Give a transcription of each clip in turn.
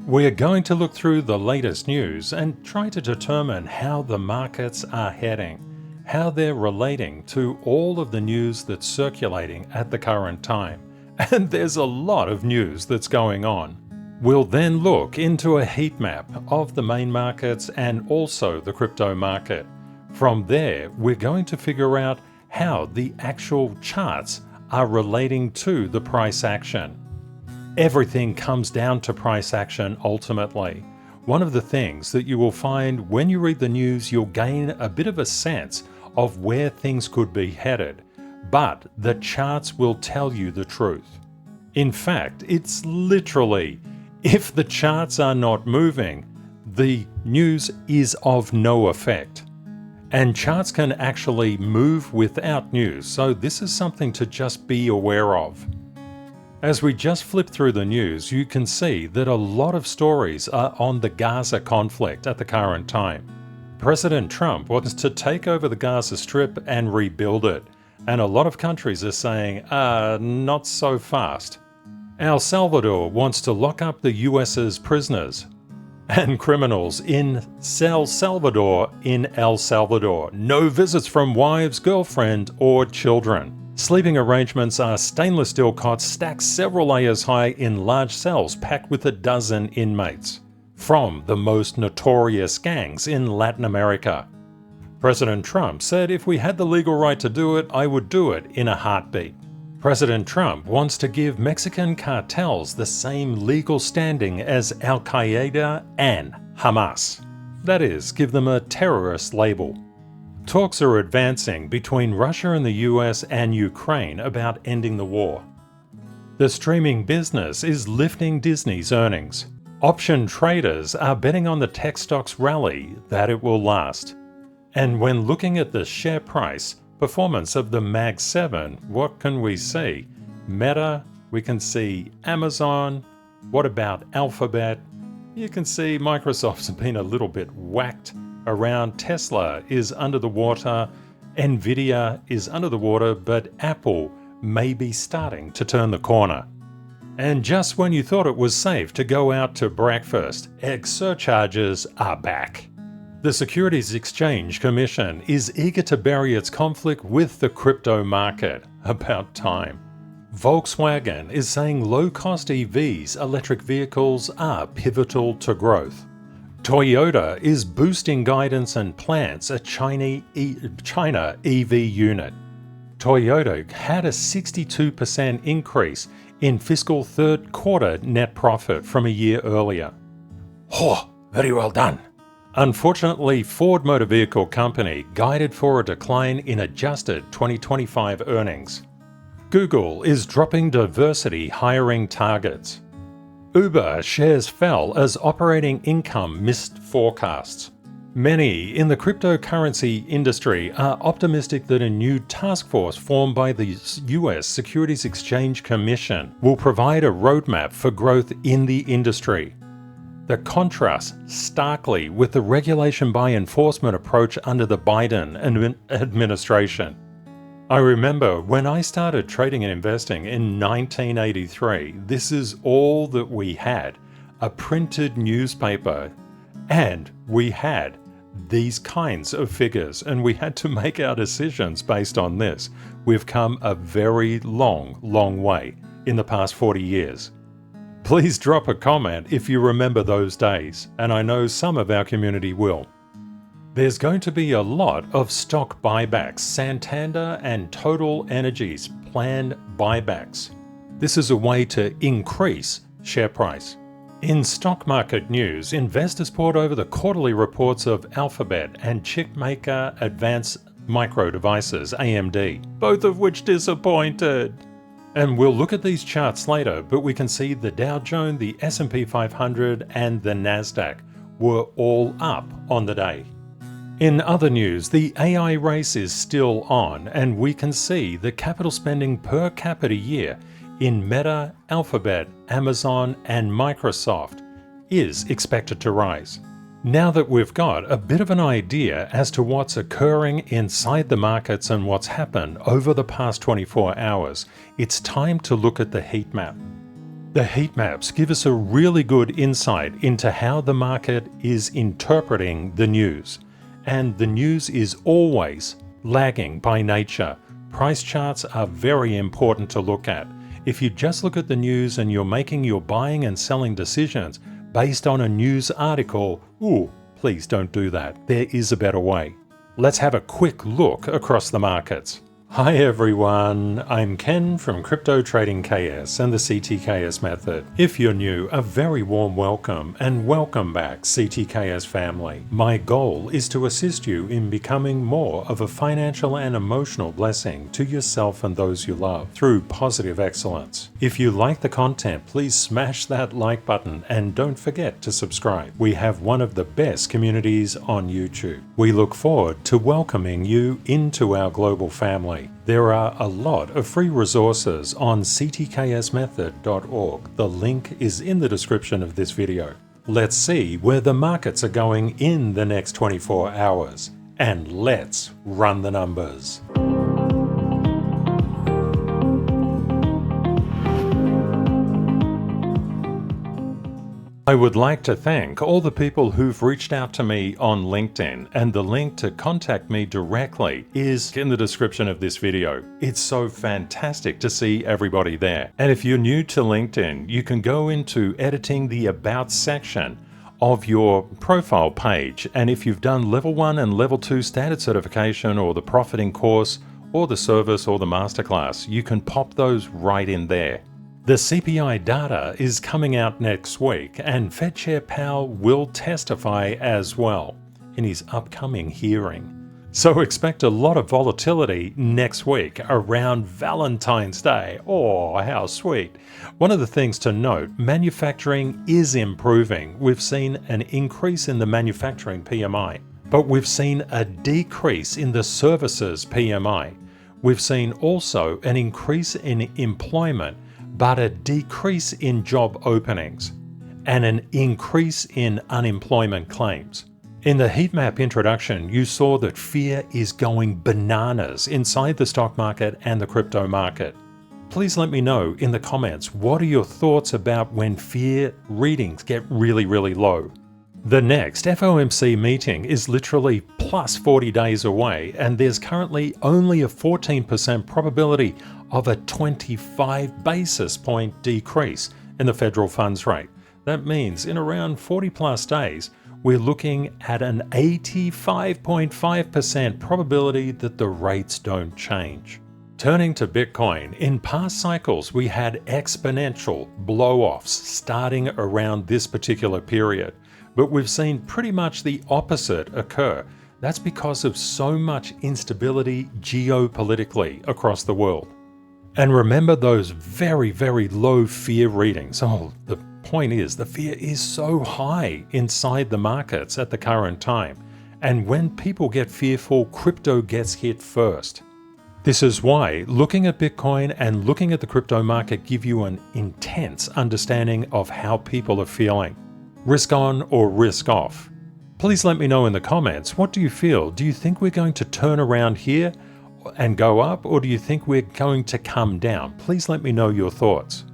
We're going to look through the latest news and try to determine how the markets are heading, how they're relating to all of the news that's circulating at the current time. And there's a lot of news that's going on. We'll then look into a heat map of the main markets and also the crypto market. From there, we're going to figure out how the actual charts are relating to the price action. Everything comes down to price action ultimately. One of the things that you will find when you read the news, you'll gain a bit of a sense of where things could be headed, but the charts will tell you the truth. In fact, it's literally, if the charts are not moving, the news is of no effect. And charts can actually move without news, so this is something to just be aware of. As we just flip through the news, you can see that a lot of stories are on the Gaza conflict at the current time. President Trump wants to take over the Gaza Strip and rebuild it, and a lot of countries are saying, not so fast. El Salvador wants to lock up the US's prisoners and criminals in El Salvador. No visits from wives, girlfriend, or children. Sleeping arrangements are stainless steel cots stacked several layers high in large cells packed with a dozen inmates from the most notorious gangs in Latin America. President Trump said if we had the legal right to do it, I would do it in a heartbeat. President Trump wants to give Mexican cartels the same legal standing as Al-Qaeda and Hamas. That is, give them a terrorist label. Talks are advancing between Russia and the US and Ukraine about ending the war. The streaming business is lifting Disney's earnings. Option traders are betting on the tech stocks rally that it will last. And when looking at the share price performance of the Mag 7, what can we see? Meta, we can see Amazon. What about Alphabet? You can see Microsoft's been a little bit whacked around. Tesla is under the water, Nvidia is under the water, but Apple may be starting to turn the corner. And just when you thought it was safe to go out to breakfast, egg surcharges are back. The Securities Exchange Commission is eager to bury its conflict with the crypto market. About time. Volkswagen is saying low-cost EVs, electric vehicles, are pivotal to growth. Toyota is boosting guidance and plants a China EV unit. Toyota had a 62% increase in fiscal third quarter net profit from a year earlier. Oh, very well done. Unfortunately, Ford Motor Vehicle Company guided for a decline in adjusted 2025 earnings. Google is dropping diversity hiring targets. Uber shares fell as operating income missed forecasts. Many in the cryptocurrency industry are optimistic that a new task force formed by the US Securities Exchange Commission will provide a roadmap for growth in the industry. The contrast starkly with the regulation by enforcement approach under the Biden administration. I remember when I started trading and investing in 1983, this is all that we had, a printed newspaper, and we had these kinds of figures, and we had to make our decisions based on this. We've come a very long way in the past 40 years. Please drop a comment if you remember those days, and I know some of our community will. There's going to be a lot of stock buybacks. Santander and Total Energies planned buybacks. This is a way to increase share price. In stock market news, investors poured over the quarterly reports of Alphabet and chipmaker Advanced Micro Devices, AMD, both of which disappointed. And we'll look at these charts later, but we can see the Dow Jones, the S&P 500 and the Nasdaq were all up on the day. In other news, the AI race is still on, and we can see the capital spending per capita year in Meta, Alphabet, Amazon, and Microsoft is expected to rise. Now that we've got a bit of an idea as to what's occurring inside the markets and what's happened over the past 24 hours, it's time to look at the heat map. The heat maps give us a really good insight into how the market is interpreting the news. And the news is always lagging by nature. Price charts are very important to look at. If you just look at the news and you're making your buying and selling decisions based on a news article, please don't do that. There is a better way. Let's have a quick look across the markets. Hi everyone, I'm Ken from CryptoTradingKS and the CTKS method. If you're new, a very warm welcome and welcome back CTKS family. My goal is to assist you in becoming more of a financial and emotional blessing to yourself and those you love through positive excellence. If you like the content, please smash that like button and don't forget to subscribe. We have one of the best communities on YouTube. We look forward to welcoming you into our global family. There are a lot of free resources on CTKSmethod.org. The link is in the description of this video. Let's see where the markets are going in the next 24 hours. And let's run the numbers. I would like to thank all the people who've reached out to me on LinkedIn, and the link to contact me directly is in the description of this video. It's so fantastic to see everybody there. And if you're new to LinkedIn, you can go into editing the About section of your profile page. And if you've done level 1 and level 2 standard certification or the profiting course or the service or the masterclass, you can pop those right in there. The CPI data is coming out next week, and Fed Chair Powell will testify as well in his upcoming hearing. So expect a lot of volatility next week around Valentine's Day. Oh, how sweet. One of the things to note, manufacturing is improving. We've seen an increase in the manufacturing PMI, but we've seen a decrease in the services PMI. We've seen also an increase in employment, but a decrease in job openings and an increase in unemployment claims. In the heat map introduction, you saw that fear is going bananas inside the stock market and the crypto market. Please let me know in the comments, what are your thoughts about when fear readings get really, really low? The next FOMC meeting is literally plus 40 days away, and there's currently only a 14% probability of a 25 basis point decrease in the federal funds rate. That means in around 40 plus days, we're looking at an 85.5% probability that the rates don't change. Turning to Bitcoin, in past cycles we had exponential blow-offs starting around this particular period. But we've seen pretty much the opposite occur. That's because of so much instability geopolitically across the world. And remember those very, very low fear readings. The point is, the fear is so high inside the markets at the current time. And when people get fearful, crypto gets hit first. This is why looking at Bitcoin and looking at the crypto market give you an intense understanding of how people are feeling. Risk on or risk off? Please let me know in the comments, what do you feel? Do you think we're going to turn around here and go up, or do you think we're going to come down? Please let me know your thoughts.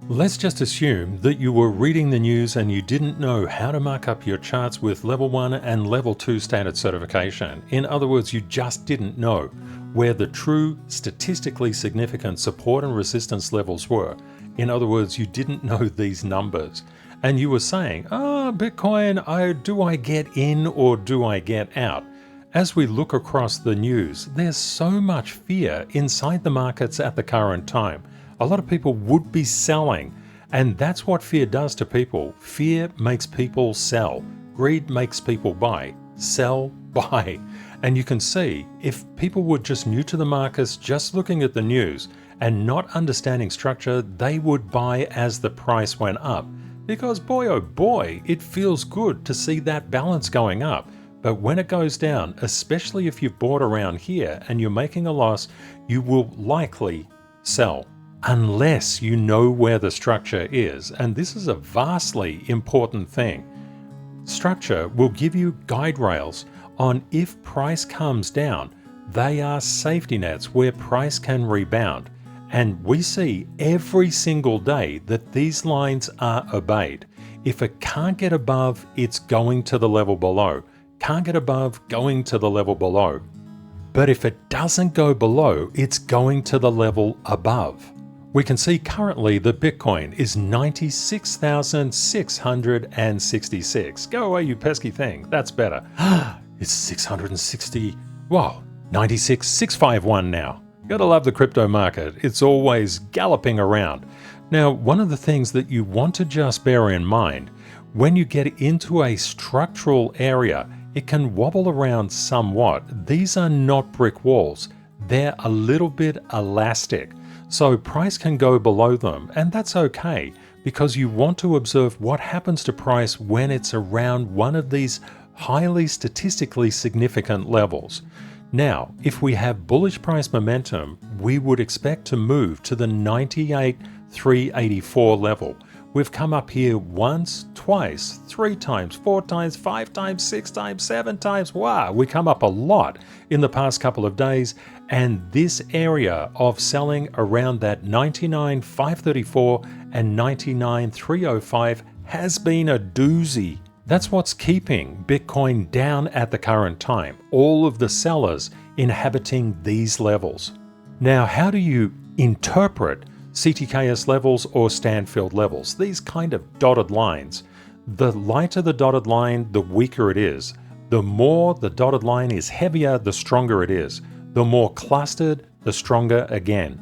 Let's just assume that you were reading the news and you didn't know how to mark up your charts with level 1 and level 2 standard certification. In other words, you just didn't know where the true statistically significant support and resistance levels were. In other words, you didn't know these numbers. And you were saying, Bitcoin, do I get in or do I get out? As we look across the news, there's so much fear inside the markets at the current time. A lot of people would be selling, and that's what fear does to people. Fear makes people sell. Greed makes people buy. Sell, buy. And you can see, if people were just new to the markets, just looking at the news and not understanding structure, they would buy as the price went up. Because boy, oh boy, it feels good to see that balance going up. But when it goes down, especially if you've bought around here and you're making a loss, you will likely sell. Unless you know where the structure is. And this is a vastly important thing. Structure will give you guide rails on if price comes down. They are safety nets where price can rebound. And we see every single day that these lines are obeyed. If it can't get above, it's going to the level below. Can't get above, going to the level below. But if it doesn't go below, it's going to the level above. We can see currently that Bitcoin is 96,666. Go away, you pesky thing. That's better. It's 660. Wow, 96,651 now. Gotta love the crypto market. It's always galloping around. Now, one of the things that you want to just bear in mind, when you get into a structural area, it can wobble around somewhat. These are not brick walls. They're a little bit elastic. So price can go below them, and that's okay, because you want to observe what happens to price when it's around one of these highly statistically significant levels. Now, if we have bullish price momentum, we would expect to move to the 98,384 level. We've come up here once, twice, 3 times, 4 times, 5 times, 6 times, 7 times. Wow, we come up a lot in the past couple of days, and this area of selling around that 99,534 and 99,305 has been a doozy. That's what's keeping Bitcoin down at the current time, all of the sellers inhabiting these levels. Now, how do you interpret CTKS levels or Stanfield levels? These kind of dotted lines. The lighter the dotted line, the weaker it is. The more the dotted line is heavier, the stronger it is. The more clustered, the stronger again.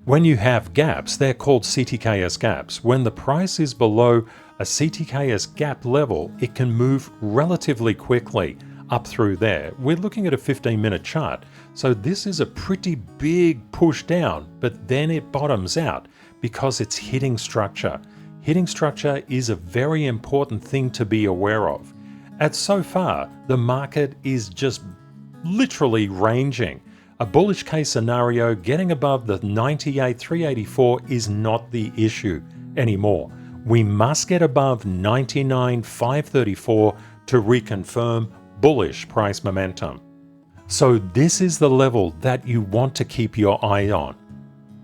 When you have gaps, they're called CTKS gaps. When the price is below a CTKS gap level, it can move relatively quickly up through there. We're looking at a 15-minute chart. So this is a pretty big push down, but then it bottoms out because it's hitting structure. Hitting structure is a very important thing to be aware of. And so far, the market is just literally ranging. A bullish case scenario getting above the 98,384 is not the issue anymore. We must get above 99,534 to reconfirm bullish price momentum. So this is the level that you want to keep your eye on.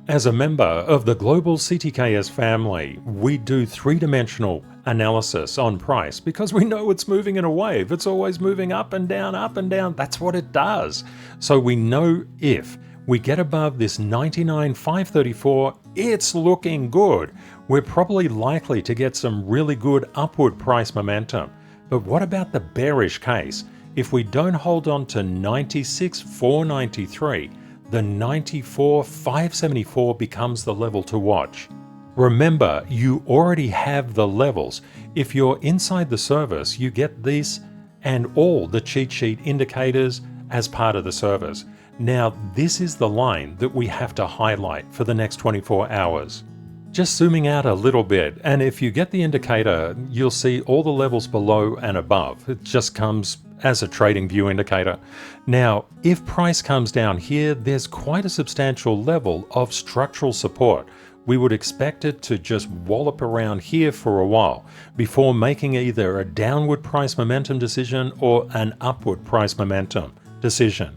As a member of the global CTKS family, we do 3-dimensional analysis on price because we know it's moving in a wave. It's always moving up and down, up and down. That's what it does. So we know if we get above this 99,534, it's looking good. We're probably likely to get some really good upward price momentum. But what about the bearish case? If we don't hold on to 96,493, the 94,574 becomes the level to watch. Remember, you already have the levels. If you're inside the service, you get this and all the cheat sheet indicators as part of the service. Now, this is the line that we have to highlight for the next 24 hours. Just zooming out a little bit, and if you get the indicator, you'll see all the levels below and above. It just comes as a trading view indicator. Now, if price comes down here, there's quite a substantial level of structural support. We would expect it to just wallop around here for a while before making either a downward price momentum decision or an upward price momentum decision.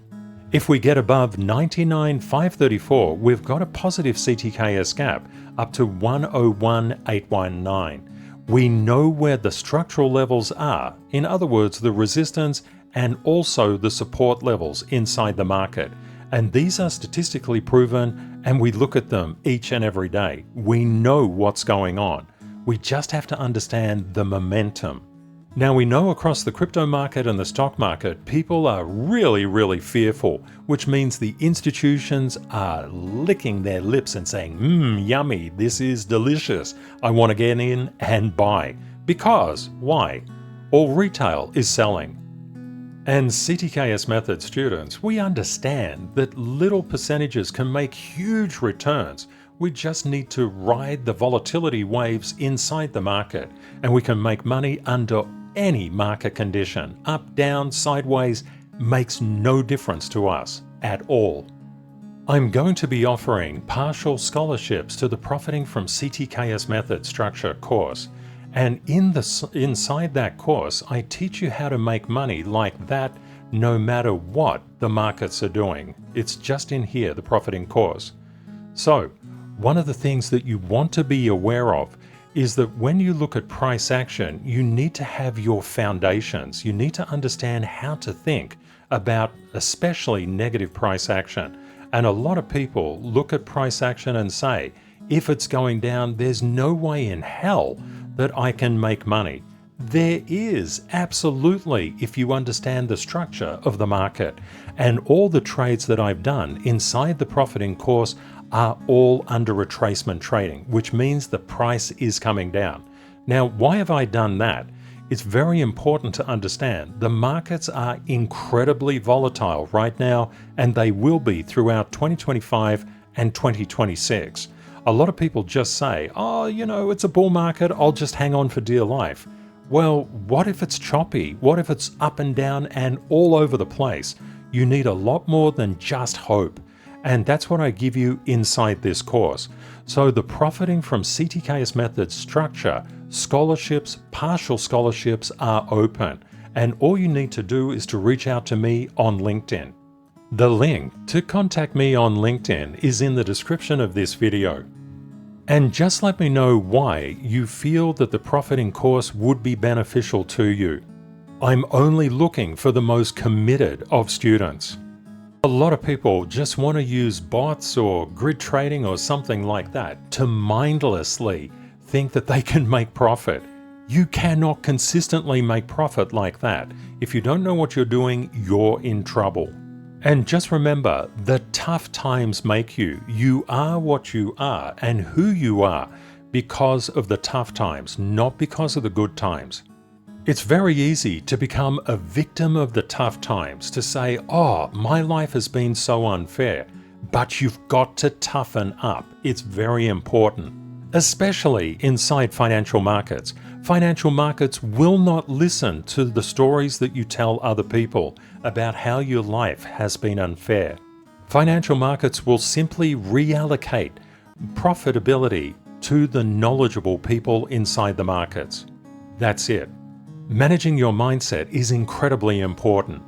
If we get above 99,534, we've got a positive CTKS gap up to 101,819. We know where the structural levels are, in other words, the resistance and also the support levels inside the market. And these are statistically proven, and we look at them each and every day. We know what's going on. We just have to understand the momentum. Now, we know across the crypto market and the stock market, people are really fearful, which means the institutions are licking their lips and saying, yummy, this is delicious. I want to get in and buy. Because, why? All retail is selling. And CTKS Method students, we understand that little percentages can make huge returns. We just need to ride the volatility waves inside the market, and we can make money under any market condition. Up, down, sideways, makes no difference to us at all. I'm going to be offering partial scholarships to the Profiting from CTKS Method Structure course. And inside that course, I teach you how to make money like that no matter what the markets are doing. It's just in here, the Profiting course. So, One of the things that you want to be aware of is that when you look at price action, you need to have your foundations. You need to understand how to think about especially negative price action. And a lot of people look at price action and say, if it's going down, there's no way in hell that I can make money. There is, absolutely, if you understand the structure of the market. And all the trades that I've done inside the profiting course are all under retracement trading, which means the price is coming down. Now, why have I done that? It's very important to understand the markets are incredibly volatile right now, and they will be throughout 2025 and 2026. A lot of people just say, oh, it's a bull market, I'll just hang on for dear life. Well, what if it's choppy? What if it's up and down and all over the place? You need a lot more than just hope. And that's what I give you inside this course. So the profiting from CTKS method structure, scholarships, partial scholarships are open. And all you need to do is to reach out to me on LinkedIn. The link to contact me on LinkedIn is in the description of this video. And just let me know why you feel that the profiting course would be beneficial to you. I'm only looking for the most committed of students. A lot of people just want to use bots or grid trading or something like that to mindlessly think that they can make profit. You cannot consistently make profit like that. If you don't know what you're doing, you're in trouble. And just remember, the tough times make you. You are what you are and who you are because of the tough times, not because of the good times. It's very easy to become a victim of the tough times, to say, oh, my life has been so unfair. But you've got to toughen up. It's very important, especially inside financial markets. Financial markets will not listen to the stories that you tell other people about how your life has been unfair. Financial markets will simply reallocate profitability to the knowledgeable people inside the markets. That's it. Managing your mindset is incredibly important.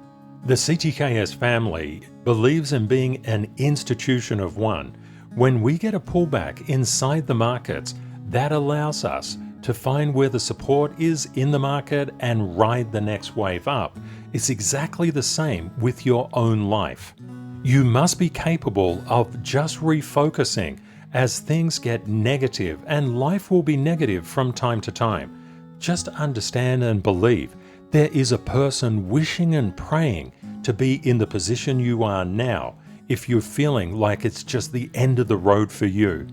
The CTKS family believes in being an institution of one. When we get a pullback inside the markets, that allows us to find where the support is in the market and ride the next wave up. It's exactly the same with your own life. You must be capable of just refocusing as things get negative, and life will be negative from time to time. Just understand and believe there is a person wishing and praying to be in the position you are now if you're feeling like it's just the end of the road for you.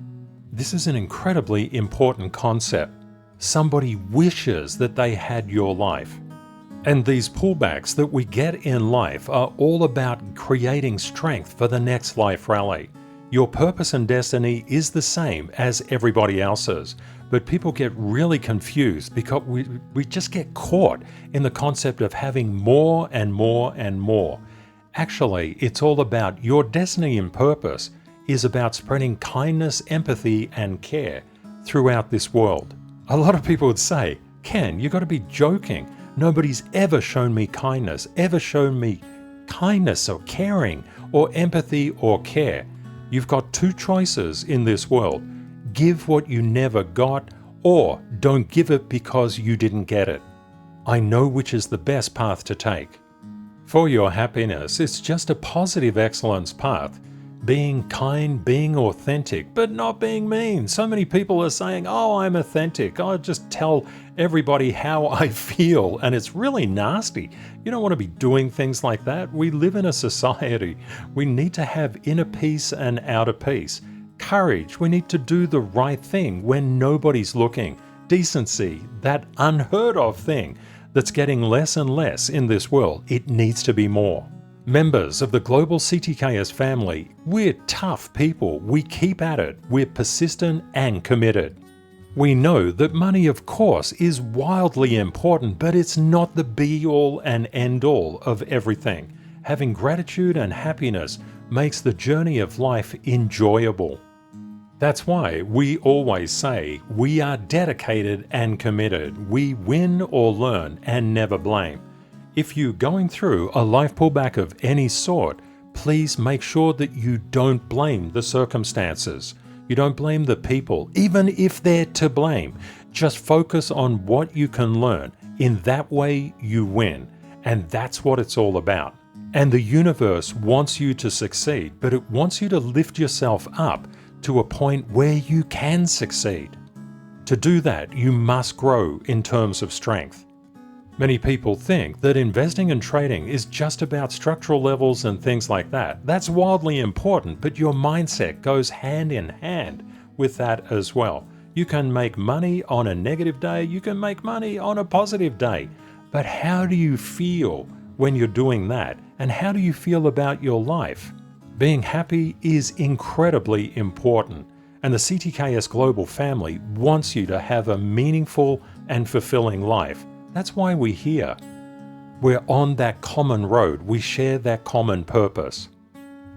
This is an incredibly important concept. Somebody wishes that they had your life. And these pullbacks that we get in life are all about creating strength for the next life rally. Your purpose and destiny is the same as everybody else's, but people get really confused because we just get caught in the concept of having more and more and more. Actually, it's all about your destiny and purpose is about spreading kindness, empathy, and care throughout this world. A lot of people would say, Ken, you got to be joking. Nobody's ever shown me kindness, or caring, or empathy or care. You've got two choices in this world. Give what you never got, or don't give it because you didn't get it. I know which is the best path to take. For your happiness, it's just a positive excellence path. Being kind, being authentic, but not being mean. So many people are saying, oh, I'm authentic. I just tell everybody how I feel, and it's really nasty. You don't want to be doing things like that. We live in a society. We need to have inner peace and outer peace. Courage. We need to do the right thing when nobody's looking. Decency, that unheard of thing that's getting less and less in this world. It needs to be more. Members of the global CTKS family, we're tough people. We keep at it. We're persistent and committed. We know that money, of course, is wildly important, but it's not the be-all and end-all of everything. Having gratitude and happiness makes the journey of life enjoyable. That's why we always say we are dedicated and committed. We win or learn and never blame. If you're going through a life pullback of any sort, please make sure that you don't blame the circumstances. You don't blame the people, even if they're to blame. Just focus on what you can learn. In that way, you win. And that's what it's all about. And the universe wants you to succeed, but it wants you to lift yourself up to a point where you can succeed. To do that, you must grow in terms of strength. Many people think that investing and trading is just about structural levels and things like that. That's wildly important, but your mindset goes hand in hand with that as well. You can make money on a negative day, you can make money on a positive day. But how do you feel when you're doing that? And how do you feel about your life? Being happy is incredibly important. And the CTKS Global family wants you to have a meaningful and fulfilling life. That's why we're here. We're on that common road. We share that common purpose.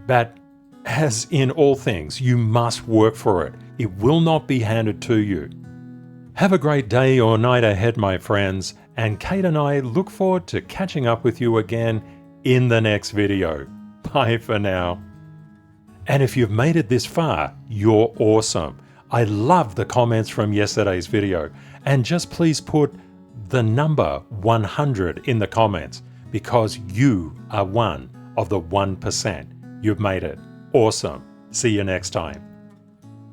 But as in all things, you must work for it. It will not be handed to you. Have a great day or night ahead, my friends, and Kate and I look forward to catching up with you again in the next video. Bye for now. And if you've made it this far, you're awesome. I love the comments from yesterday's video. And just please put the number 100 in the comments, because you are one of the 1%. You've made it. Awesome. See you next time.